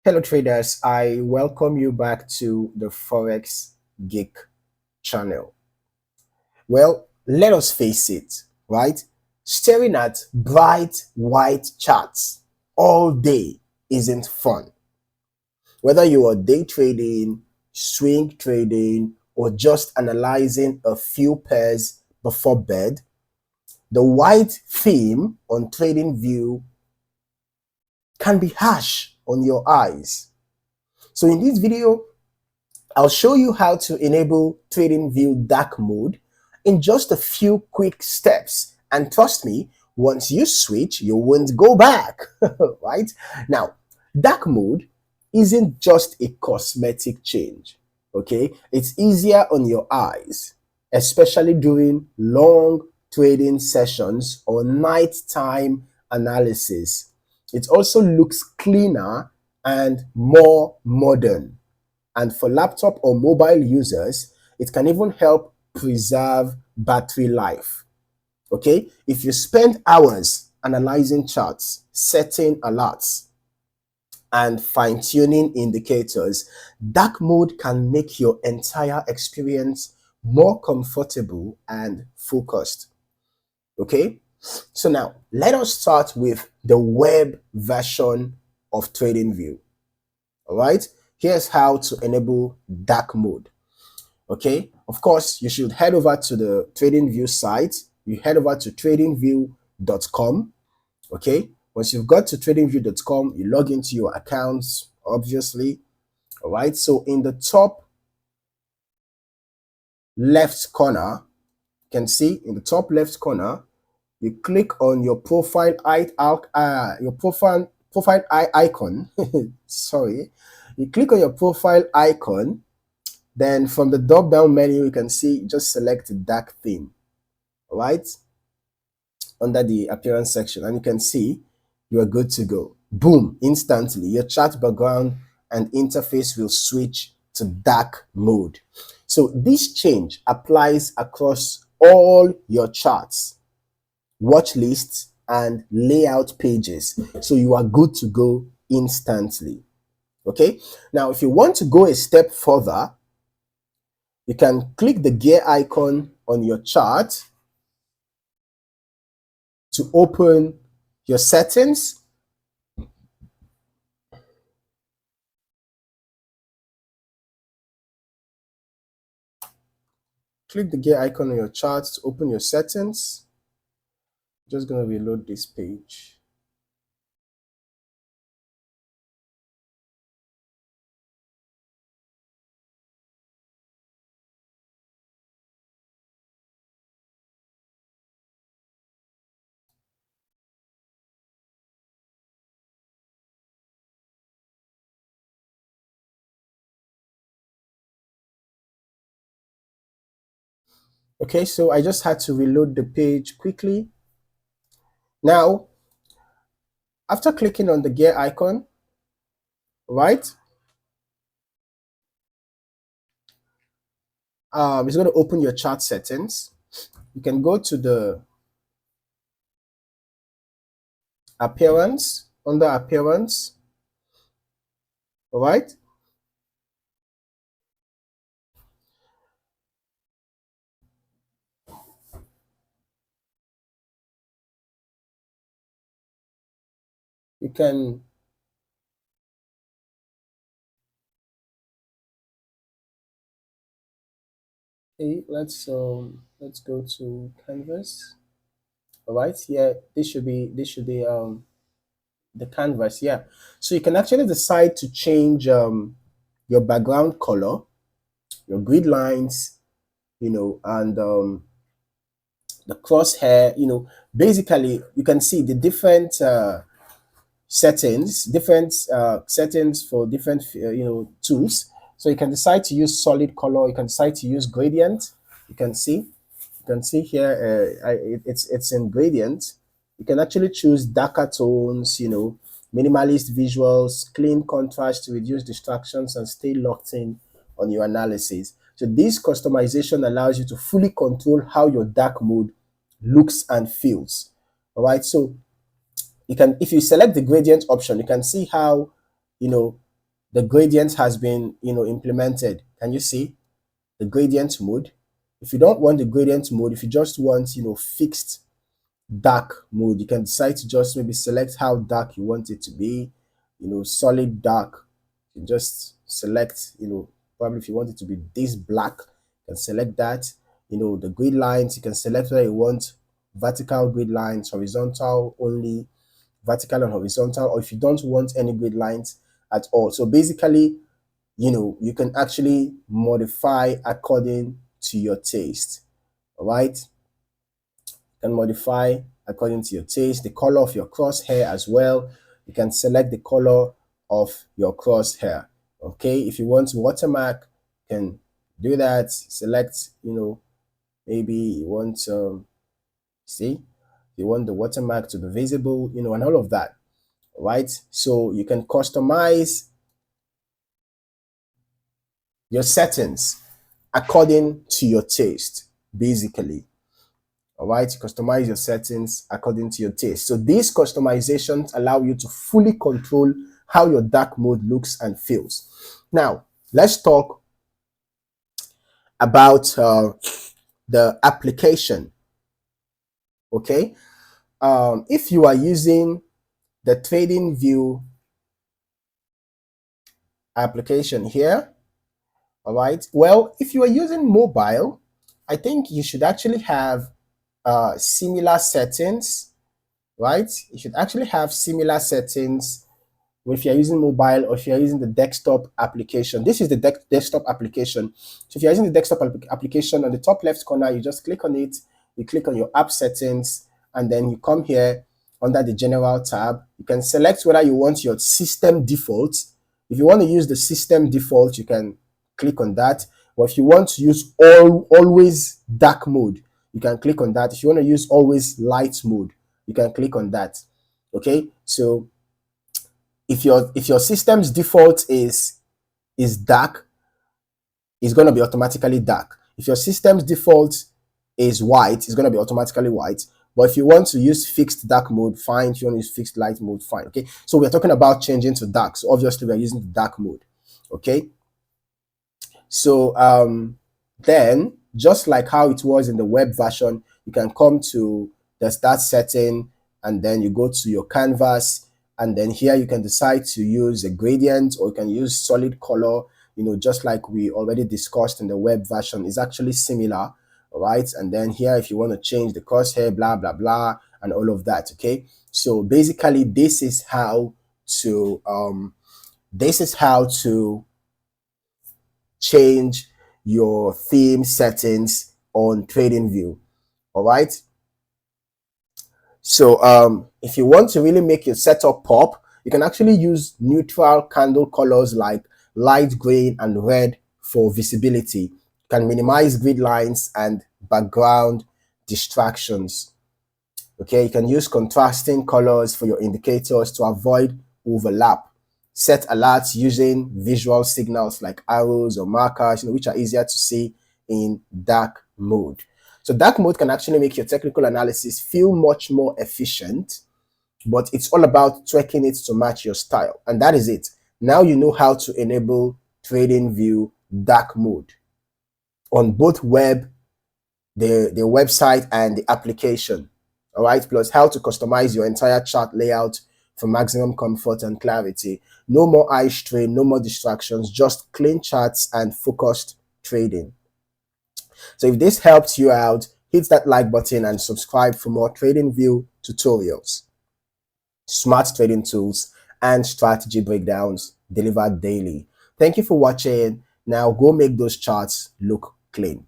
Hello traders, I welcome you back to the Forex Geek channel. Well, let us face it, right? Staring at bright white charts all day isn't fun. Whether you are day trading, swing trading, or just analyzing a few pairs before bed, the white theme on TradingView can be harsh on your eyes. So in this video, I'll show you how to enable TradingView dark mode in just a few quick steps. And trust me, once you switch, you won't go back, right? Now, dark mode isn't just a cosmetic change, okay? It's easier on your eyes, especially during long trading sessions or nighttime analysis. It also looks cleaner and more modern. And for laptop or mobile users, it can even help preserve battery life. Okay, if you spend hours analyzing charts, setting alerts, and fine-tuning indicators, dark mode can make your entire experience more comfortable and focused. Okay, so now let us start with the web version of TradingView. All right, here's how to enable dark mode. Okay, of course, you should head over to the TradingView site. You head over to tradingview.com. Okay, once you've got to tradingview.com, you log into your accounts, obviously. All right, so in the top left corner, you can see in the top left corner, you click on your profile icon. Sorry, you click on your profile icon. Then from the drop down menu, you can see just select dark theme, right? Under the appearance section, and you can see you are good to go. Boom, instantly your chart background and interface will switch to dark mode. So this change applies across all your charts, watch lists, and layout pages. So you are good to go instantly. Okay, now if you want to go a step further, you can click the gear icon on your chart to open your settings. Click the gear icon on your chart to open your settings. Just going to reload this page. Okay, so I just had to reload the page quickly. Now, after clicking on the gear icon, right, it's going to open your chart settings. You can go to the appearance, under appearance, all right. You can let's go to canvas. All right, here this should be the canvas. Yeah, so you can actually decide to change your background color, your grid lines, and the crosshair. Basically you can see the different settings for different tools. So you can decide to use solid color, you can decide to use gradient. You can see here, it's in gradient. You can actually choose darker tones, minimalist visuals, clean contrast to reduce distractions and stay locked in on your analysis. So this customization allows you to fully control how your dark mode looks and feels. All right, so you can, if you select the gradient option, you can see how the gradient has been, implemented. Can you see the gradient mode? If you don't want the gradient mode, if you just want, fixed dark mode, you can decide to just maybe select how dark you want it to be, solid dark. You just select, probably if you want it to be this black, you can select that. The grid lines, you can select whether you want vertical grid lines, horizontal only, vertical and horizontal, or if you don't want any grid lines at all. So basically, you can actually modify according to your taste. All right, you can modify according to your taste. The color of your crosshair as well, you can select the color of your crosshair. Okay, if you want watermark, you can do that. Select, maybe you want see, you want the watermark to be visible, and all of that. All right, so you can customize your settings according to your taste, basically. All right, you customize your settings according to your taste. So these customizations allow you to fully control how your dark mode looks and feels. Now, let's talk about the application. Okay, if you are using the TradingView application here, all right, well, if you are using mobile, I think you should actually have similar settings, right? You should actually have similar settings if you're using mobile or if you're using the desktop application. This is the desktop application. So if you're using the desktop application, on the top left corner, you just click on it, you click on your app settings, and then you come here under the general tab. You can select whether you want your system default. If you want to use the system default, you can click on that. Or if you want to use always dark mode, you can click on that. If you want to use always light mode, you can click on that. Okay, so if your system's default is dark, it's going to be automatically dark. If your system's default is white, it's going to be automatically white. But if you want to use fixed dark mode, fine. If you want to use fixed light mode, fine. Okay, so we're talking about changing to dark. So obviously we're using the dark mode. Okay, so then just like how it was in the web version, you can come to the start setting, and then you go to your canvas, and then here you can decide to use a gradient, or you can use solid color, just like we already discussed in the web version. Is actually similar. All right, and then here if you want to change the crosshair, blah blah blah, and all of that. Okay, so basically this is how to change your theme settings on TradingView. All right, so if you want to really make your setup pop, you can actually use neutral candle colors like light green and red for visibility. You can minimize grid lines and background distractions. Okay, you can use contrasting colors for your indicators to avoid overlap. Set alerts using visual signals like arrows or markers, which are easier to see in dark mode. So dark mode can actually make your technical analysis feel much more efficient, but it's all about tweaking it to match your style. And that is it. Now you know how to enable TradingView dark mode on both web, the website, and the application. All right, plus how to customize your entire chart layout for maximum comfort and clarity. No more eye strain, no more distractions, just clean charts and focused trading. So if this helps you out, hit that like button and subscribe for more TradingView tutorials, smart trading tools, and strategy breakdowns delivered daily. Thank you for watching. Now go make those charts look clean.